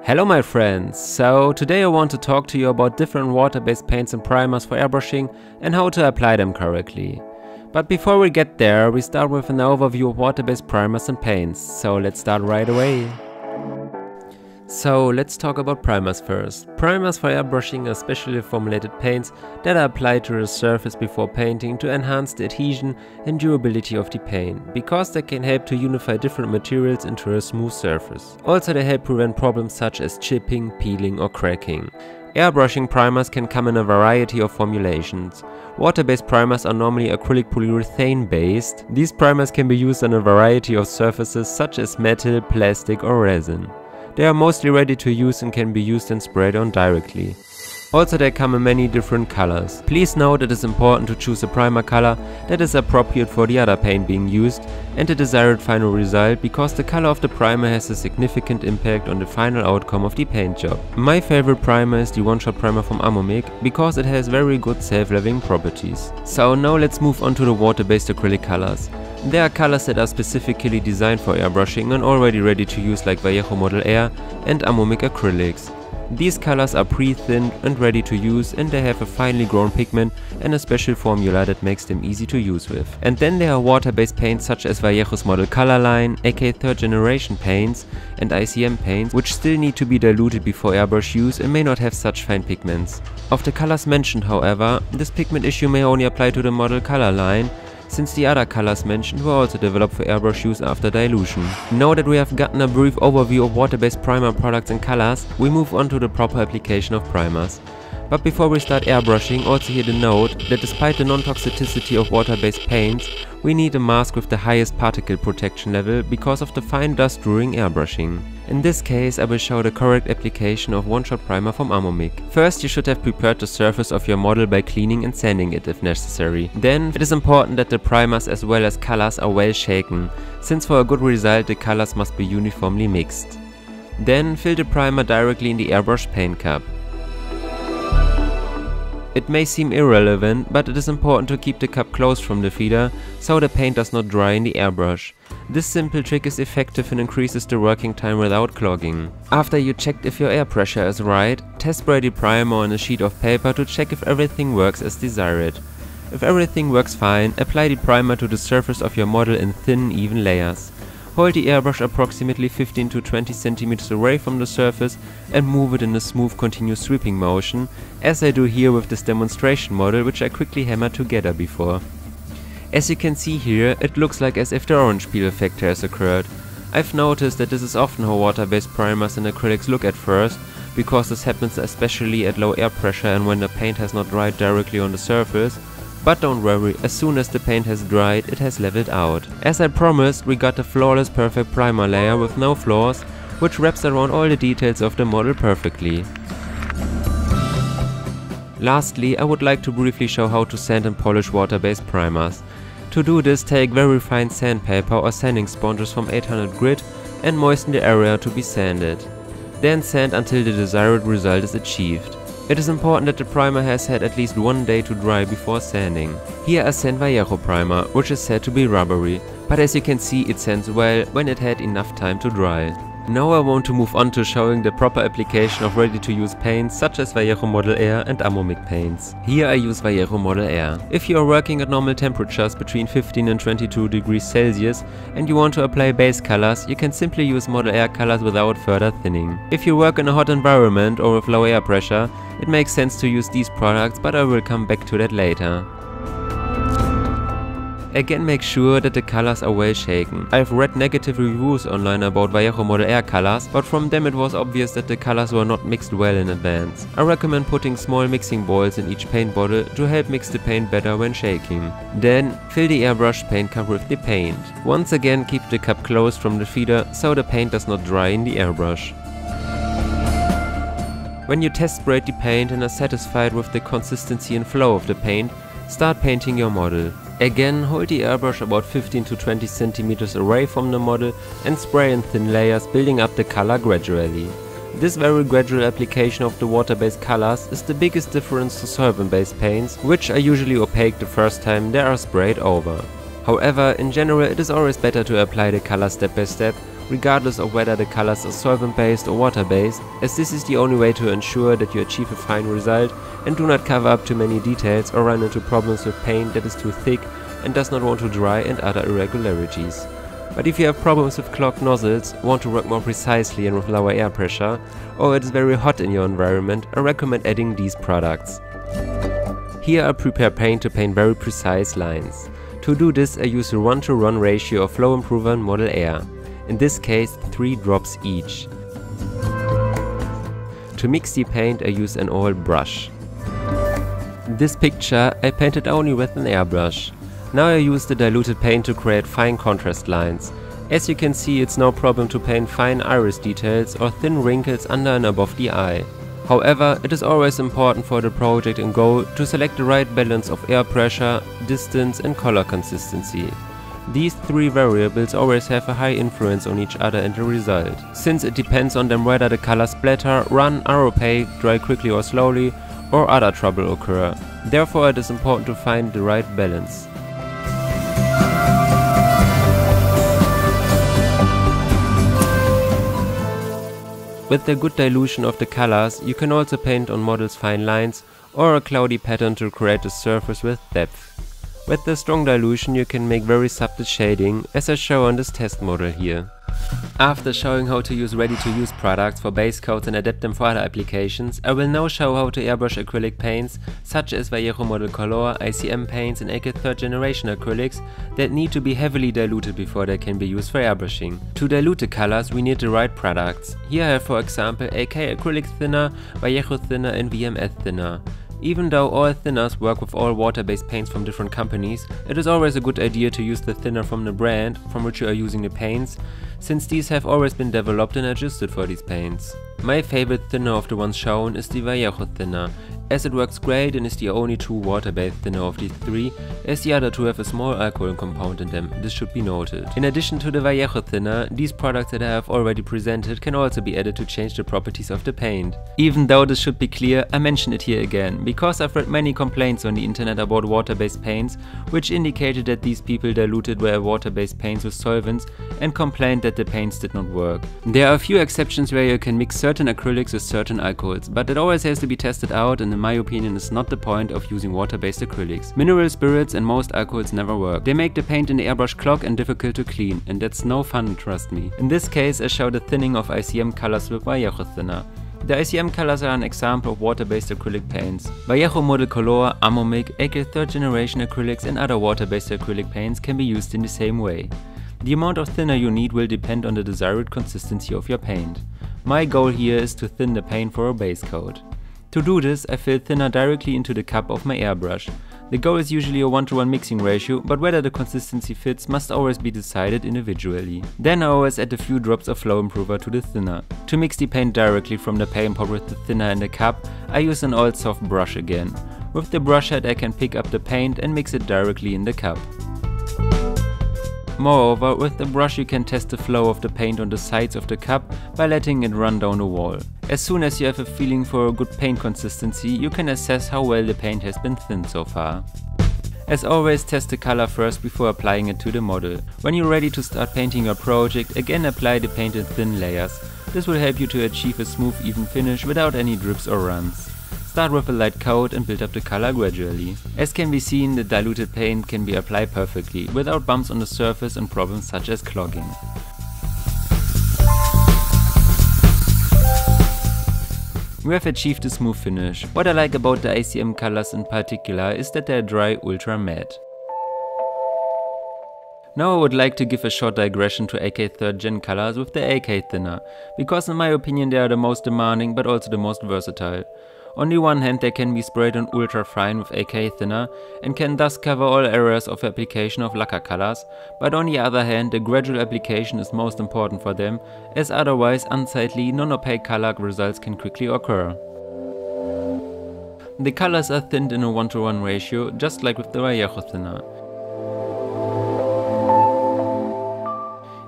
Hello my friends, so today I want to talk to you about different water-based paints and primers for airbrushing and how to apply them correctly. But before we get there, we start with an overview of water-based primers and paints, so let's start right away. So let's talk about primers first. Primers for airbrushing are specially formulated paints that are applied to the surface before painting to enhance the adhesion and durability of the paint, because they can help to unify different materials into a smooth surface. Also they help prevent problems such as chipping, peeling or cracking. Airbrushing primers can come in a variety of formulations. Water-based primers are normally acrylic polyurethane based. These primers can be used on a variety of surfaces such as metal, plastic or resin. They are mostly ready to use and can be used and sprayed on directly. Also they come in many different colors. Please note it is important to choose a primer color that is appropriate for the other paint being used and the desired final result, because the color of the primer has a significant impact on the final outcome of the paint job. My favorite primer is the one-shot primer from Airbrush because it has very good self-leveling properties. So now let's move on to the water-based acrylic colors. There are colors that are specifically designed for airbrushing and already ready to use, like Vallejo Model Air and Airbrush Acrylics. These colors are pre-thinned and ready to use, and they have a finely grown pigment and a special formula that makes them easy to use with. And then there are water-based paints such as Vallejo's Model Color line, aka 3rd generation paints and ICM paints, which still need to be diluted before airbrush use and may not have such fine pigments. Of the colors mentioned, however, this pigment issue may only apply to the Model Color line, since the other colors mentioned were also developed for airbrush use after dilution. Now that we have gotten a brief overview of water-based primer products and colors, we move on to the proper application of primers. But before we start airbrushing, also here the note that despite the non-toxicity of water-based paints, we need a mask with the highest particle protection level because of the fine dust during airbrushing. In this case, I will show the correct application of one-shot primer from Airbrush. First, you should have prepared the surface of your model by cleaning and sanding it if necessary. Then, it is important that the primers as well as colors are well shaken, since for a good result the colors must be uniformly mixed. Then, fill the primer directly in the airbrush paint cup. It may seem irrelevant, but it is important to keep the cup closed from the feeder, so the paint does not dry in the airbrush. This simple trick is effective and increases the working time without clogging. After you checked if your air pressure is right, test spray the primer on a sheet of paper to check if everything works as desired. If everything works fine, apply the primer to the surface of your model in thin, even layers. Hold the airbrush approximately 15 to 20 cm away from the surface and move it in a smooth continuous sweeping motion, as I do here with this demonstration model, which I quickly hammered together before. As you can see here, it looks like as if the orange peel effect has occurred. I've noticed that this is often how water-based primers and acrylics look at first, because this happens especially at low air pressure and when the paint has not dried directly on the surface. But don't worry, as soon as the paint has dried, it has leveled out. As I promised, we got a flawless perfect primer layer with no flaws, which wraps around all the details of the model perfectly. Lastly, I would like to briefly show how to sand and polish water-based primers. To do this, take very fine sandpaper or sanding sponges from 800 grit and moisten the area to be sanded. Then sand until the desired result is achieved. It is important that the primer has had at least 1 day to dry before sanding. Here I sand Vallejo primer, which is said to be rubbery, but as you can see it sands well when it had enough time to dry. Now I want to move on to showing the proper application of ready-to-use paints such as Vallejo Model Air and Airbrush paints. Here I use Vallejo Model Air. If you are working at normal temperatures between 15 and 22 degrees Celsius and you want to apply base colors, you can simply use Model Air colors without further thinning. If you work in a hot environment or with low air pressure, it makes sense to use these products, but I will come back to that later. Again, make sure that the colors are well shaken. I've read negative reviews online about Vallejo Model Air colors, but from them it was obvious that the colors were not mixed well in advance. I recommend putting small mixing balls in each paint bottle to help mix the paint better when shaking. Then, fill the airbrush paint cup with the paint. Once again, keep the cup closed from the feeder so the paint does not dry in the airbrush. When you test sprayed the paint and are satisfied with the consistency and flow of the paint, start painting your model. Again, hold the airbrush about 15 to 20 cm away from the model and spray in thin layers, building up the color gradually. This very gradual application of the water-based colors is the biggest difference to solvent-based paints, which are usually opaque the first time they are sprayed over. However, in general it is always better to apply the color step by step, regardless of whether the colors are solvent-based or water-based, as this is the only way to ensure that you achieve a fine result and do not cover up too many details or run into problems with paint that is too thick and does not want to dry and other irregularities. But if you have problems with clogged nozzles, want to work more precisely and with lower air pressure, or it is very hot in your environment, I recommend adding these products. Here I prepare paint to paint very precise lines. To do this I use a 1:1 ratio of Flow Improver and Model Air, in this case 3 drops each. To mix the paint I use an oil brush. This picture I painted only with an airbrush. Now I use the diluted paint to create fine contrast lines. As you can see, it's no problem to paint fine iris details or thin wrinkles under and above the eye. However, it is always important for the project in goal to select the right balance of air pressure, distance and color consistency. These 3 variables always have a high influence on each other and the result, since it depends on them whether the colors splatter, run, are opaque, dry quickly or slowly, or other trouble occur. Therefore it is important to find the right balance. With the good dilution of the colors, you can also paint on models fine lines or a cloudy pattern to create a surface with depth. With the strong dilution you can make very subtle shading, as I show on this test model here. After showing how to use ready-to-use products for base coats and adapt them for other applications, I will now show how to airbrush acrylic paints such as Vallejo Model Color, ICM paints and AK 3rd generation acrylics that need to be heavily diluted before they can be used for airbrushing. To dilute the colors we need the right products. Here I have for example AK acrylic thinner, Vallejo thinner and VMS thinner. Even though all thinners work with all water-based paints from different companies, it is always a good idea to use the thinner from the brand from which you are using the paints, since these have always been developed and adjusted for these paints. My favorite thinner of the ones shown is the Vallejo thinner, as it works great and is the only true water-based thinner of these 3, as the other 2 have a small alcohol compound in them, this should be noted. In addition to the Vallejo thinner, these products that I have already presented can also be added to change the properties of the paint. Even though this should be clear, I mention it here again, because I've read many complaints on the internet about water-based paints, which indicated that these people diluted their water-based paints with solvents and complained that the paints did not work. There are a few exceptions where you can mix certain acrylics with certain alcohols, but it always has to be tested out and in my opinion is not the point of using water-based acrylics. Mineral spirits and most alcohols never work. They make the paint in the airbrush clog and difficult to clean, and that's no fun, trust me. In this case I show the thinning of ICM colors with Vallejo thinner. The ICM colors are an example of water-based acrylic paints. Vallejo Model Color, Amomic, AK 3rd generation acrylics and other water-based acrylic paints can be used in the same way. The amount of thinner you need will depend on the desired consistency of your paint. My goal here is to thin the paint for a base coat. To do this, I fill thinner directly into the cup of my airbrush. The goal is usually a 1:1 mixing ratio, but whether the consistency fits must always be decided individually. Then I always add a few drops of Flow Improver to the thinner. To mix the paint directly from the paint pot with the thinner in the cup, I use an old soft brush again. With the brush head I can pick up the paint and mix it directly in the cup. Moreover, with the brush you can test the flow of the paint on the sides of the cup by letting it run down the wall. As soon as you have a feeling for a good paint consistency, you can assess how well the paint has been thinned so far. As always, test the color first before applying it to the model. When you're ready to start painting your project, again apply the paint in thin layers. This will help you to achieve a smooth even finish without any drips or runs. Start with a light coat and build up the color gradually. As can be seen, the diluted paint can be applied perfectly, without bumps on the surface and problems such as clogging. We have achieved a smooth finish. What I like about the ICM colors in particular is that they are dry ultra matte. Now I would like to give a short digression to AK 3rd Gen colors with the AK thinner, because in my opinion they are the most demanding but also the most versatile. On the one hand they can be sprayed on ultra fine with AK thinner and can thus cover all areas of application of lacquer colors, but on the other hand the gradual application is most important for them, as otherwise unsightly non-opaque color results can quickly occur. The colors are thinned in a 1:1 ratio, just like with the Vallejo thinner.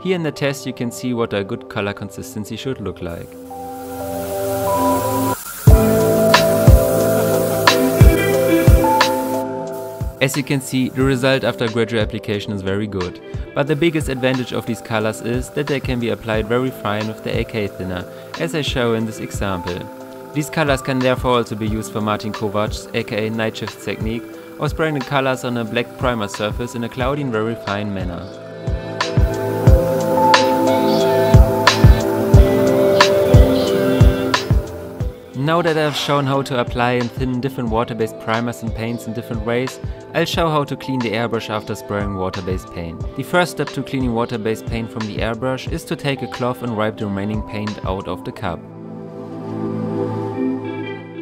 Here in the test you can see what a good color consistency should look like. As you can see, the result after gradual application is very good. But the biggest advantage of these colors is that they can be applied very fine with the AK thinner, as I show in this example. These colors can therefore also be used for Martin Kovac's aka night shift technique, or spraying the colors on a black primer surface in a cloudy and very fine manner. Now that I've shown how to apply and thin different water-based primers and paints in different ways, I'll show how to clean the airbrush after spraying water-based paint. The first step to cleaning water-based paint from the airbrush is to take a cloth and wipe the remaining paint out of the cup.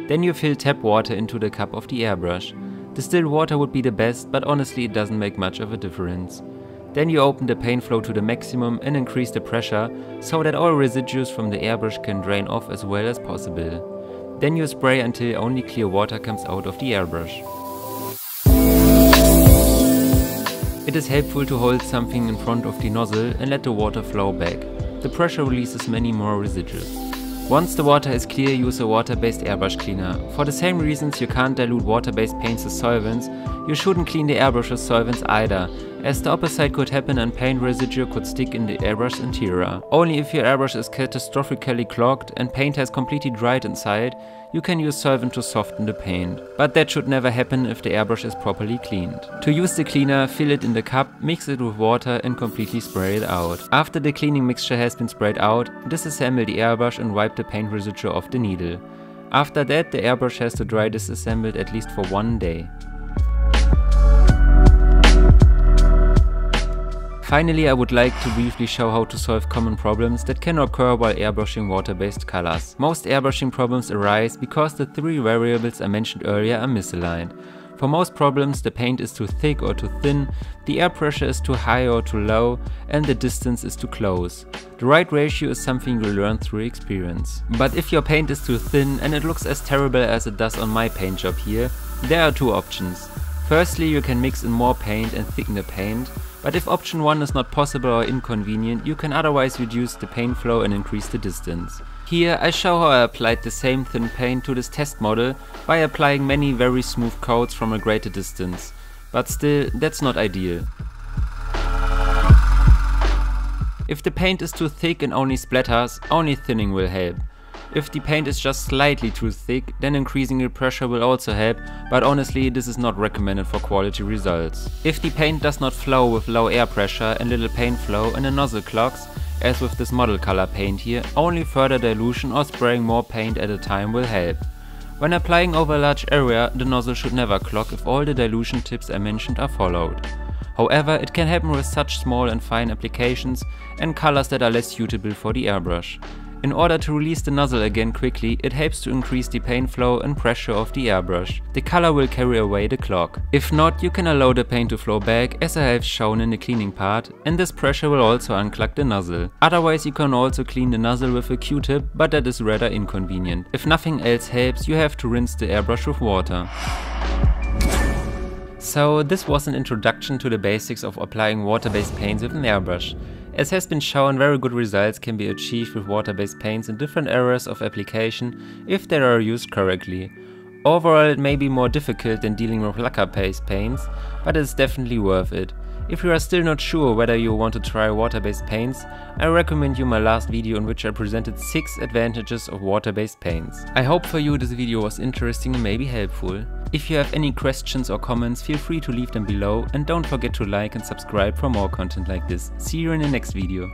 Then you fill tap water into the cup of the airbrush. Distilled water would be the best, but honestly it doesn't make much of a difference. Then you open the paint flow to the maximum and increase the pressure so that all residues from the airbrush can drain off as well as possible. Then you spray until only clear water comes out of the airbrush. It is helpful to hold something in front of the nozzle and let the water flow back. The pressure releases many more residues. Once the water is clear, use a water-based airbrush cleaner. For the same reasons you can't dilute water-based paints with solvents, you shouldn't clean the airbrush with solvents either, as the opposite could happen and paint residue could stick in the airbrush interior. Only if your airbrush is catastrophically clogged and paint has completely dried inside, you can use solvent to soften the paint. But that should never happen if the airbrush is properly cleaned. To use the cleaner, fill it in the cup, mix it with water and completely spray it out. After the cleaning mixture has been sprayed out, disassemble the airbrush and wipe the paint residue off the needle. After that, the airbrush has to dry disassembled at least for 1 day. Finally, I would like to briefly show how to solve common problems that can occur while airbrushing water-based colors. Most airbrushing problems arise because the three variables I mentioned earlier are misaligned. For most problems, the paint is too thick or too thin, the air pressure is too high or too low, and the distance is too close. The right ratio is something you learn through experience. But if your paint is too thin and it looks as terrible as it does on my paint job here, there are two options. Firstly, you can mix in more paint and thicken the paint. But if option 1 is not possible or inconvenient, you can otherwise reduce the paint flow and increase the distance. Here I show how I applied the same thin paint to this test model by applying many very smooth coats from a greater distance. But still, that's not ideal. If the paint is too thick and only splatters, only thinning will help. If the paint is just slightly too thick, then increasing the pressure will also help, but honestly this is not recommended for quality results. If the paint does not flow with low air pressure and little paint flow and the nozzle clogs, as with this model color paint here, only further dilution or spraying more paint at a time will help. When applying over a large area, the nozzle should never clog if all the dilution tips I mentioned are followed. However, it can happen with such small and fine applications and colors that are less suitable for the airbrush. In order to release the nozzle again quickly, it helps to increase the paint flow and pressure of the airbrush. The color will carry away the clog. If not, you can allow the paint to flow back, as I have shown in the cleaning part, and this pressure will also unclog the nozzle. Otherwise, you can also clean the nozzle with a Q-tip, but that is rather inconvenient. If nothing else helps, you have to rinse the airbrush with water. So this was an introduction to the basics of applying water-based paints with an airbrush. As has been shown, very good results can be achieved with water-based paints in different areas of application if they are used correctly. Overall, it may be more difficult than dealing with lacquer-based paints, but it's definitely worth it. If you are still not sure whether you want to try water-based paints, I recommend you my last video in which I presented 6 advantages of water-based paints. I hope for you this video was interesting and maybe helpful. If you have any questions or comments, feel free to leave them below and don't forget to like and subscribe for more content like this. See you in the next video.